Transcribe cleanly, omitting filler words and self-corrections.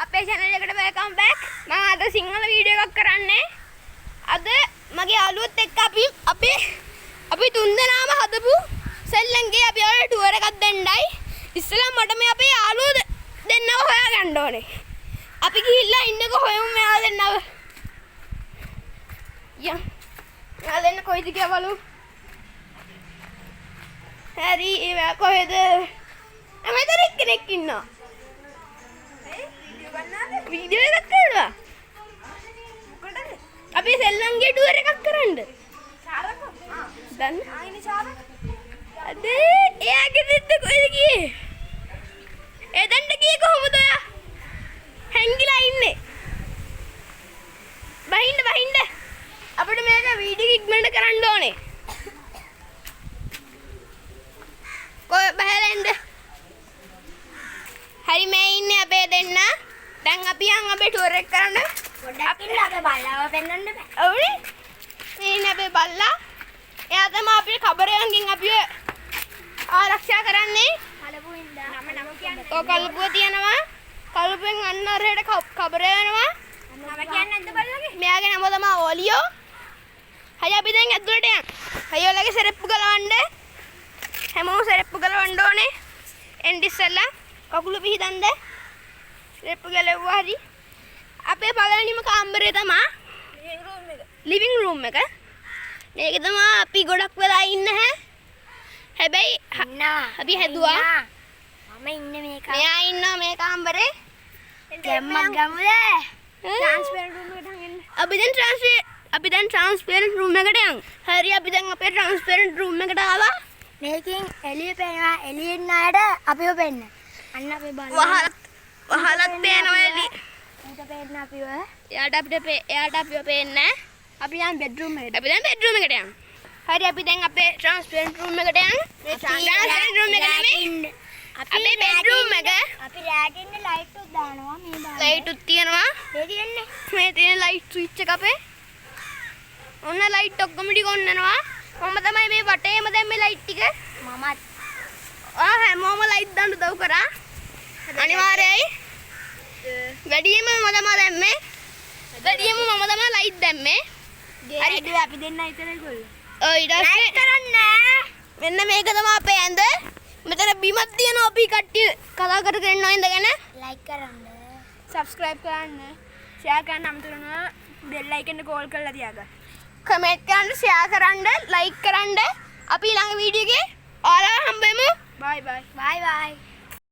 අපේ channel එකට welcome back. මම අද සිංහල වීඩියෝ එකක් කරන්නේ. අද මගේ යාළුවොත් එක්ක අපි තුන්දෙනාම හදපු සෙල්ලම්ගේ අපි ඔයාලට ටුවර් එකක් දෙන්නයි. ඉස්සෙල්ලා මට මේ අපේ යාළුවෝ දෙන්නව හොයාගන්න ඕනේ. අපි ගිහිල්ලා ඉන්නකො හොයමු මෙයාලා දෙන්නව. යා. මෙයාලා දෙන්න කොයිද කියලා බලමු. හරි ඒ කොහෙද? අමතර කෙනෙක් ඉන්නවා. वीडियो එකක් කරනවා. මොකටද? අපි සෙල්ලම්ගේ ටුවර් එකක් කරන්න. චාරක? ආ. දන්න? ආයිනේ චාරක. අද එයාගේ දෙද්ද කොහෙද ගියේ? එදන්ට ගියේ කොහොමද ඔයා? හැංගිලා ඉන්නේ. බහින්න. අපිට මේක වීඩියෝ ඉක්මනට කරන්න ඕනේ. කොහෙ බහලා ඉන්න? හරි මේ ඉන්නේ අපේ දෙන්න. දැන් අපි යන් අපේ ටුවර් එක කරන්න. පොඩ්ඩක් ඉන්න අපේ බල්ලාව පෙන්වන්න බෑ. ඔව්නේ. මේ ඉන්නේ අපේ බල්ලා. එයා තමයි අපේ කබරයන්ගෙන් අපිව ආරක්ෂා කරන්නේ. කලපුව ඉඳලා නම කියන්නේ. ඔය කලපුව තියෙනවා. කලපුවෙන් අන්න අරහෙට කබරය වෙනවා. නම කියන්නේ නැද්ද බල්ලාගේ? මෙයාගේ නම තමයි ඕලියෝ. හරි අපි දැන් ඇතුළට යන්. අයියෝලගේ සෙරප්පු ගලවන්න. හැමෝම සෙරප්පු ගලවන්න ඕනේ. එන්න ඉස්සෙල්ලා කකුල පිහිටන්න. සෙරප්පු ගලවුවා හරි. අපේ පළවෙනිම කාමරය තමයි ලිවිං රූම් එක. මේක තමයි අපි ගොඩක් වෙලා ඉන්න හැබැයි අපි හැදුවා. මම ඉන්නේ මේක. මෙයා ඉන්නවා මේ කාමරේ. ගැම්මක් ගමුද? ට්‍රාන්ස්පරන්ට් රූම් එකට යන්න. අපි දැන් ට්‍රාන්ස්පරන්ට් රූම් එකට යන්. හරි අපි දැන් අපේ ට්‍රාන්ස්පරන්ට් රූම් එකට ආවා. මේකෙන් එළිය පේනවා. එළියෙන් ණයට අපිව පෙන්න. අන්න අපේ බලන්න. වහලත් පේනවා එළි. ඊට පේන්න අපිව. එයාට අපිව පේන්නේ. අපි යන් බෙඩ්රූම් එකට. අපි දැන් බෙඩ්රූම් එකට යන්. හරි අපි දැන් අපේ ට්‍රාන්ස්පරන්ට් රූම් එකට යන්. මේ ට්‍රාන්ස්පරන්ට් රූම් එක නෙමෙයි. අපේ බෙඩ්රූම් එක. අපි රෑට ඉන්න ලයිට් උත් දානවා මේ බලන්න. ලයිට් උත් තියෙනවා. මේ තියෙන්නේ. මේ තියෙන ලයිට් ස්විච් එක අපේ. ඔන්න ලයිට් ඔක්කොම ටික ඔන්නනවා. මම තමයි මේ වටේම දැම්මේ ලයිට් ටික. මමත්. හැමෝම ලයිට් දාන්න උදව් කරා. අනිවාර්යයි. වැඩියෙන්ම මම තමයි දැම්මේ. වැඩියෙන්ම මම තමයි ලයිට් දැම්මේ. හරි අපි දෙන්න ඉතරයි ගොල්ලෝ. ඔය ඊට පස්සේ කරන්නේ. මෙන්න මේක තමයි අපේ ඇඳ. මෙතන බිමක් තියෙනවා අපි කට්ටිය කතා කරගෙන ඉන්නවා ඉඳගෙන. ලයික් කරන්න. subscribe කරන්න. share කරන්න අමතකනවා. bell icon එක call කරලා තියාගන්න. comment කරන්න, share කරන්න, like කරන්න. අපි ඊළඟ වීඩියෝ එකේ ඔයාලා හම්බෙමු. bye bye. bye bye.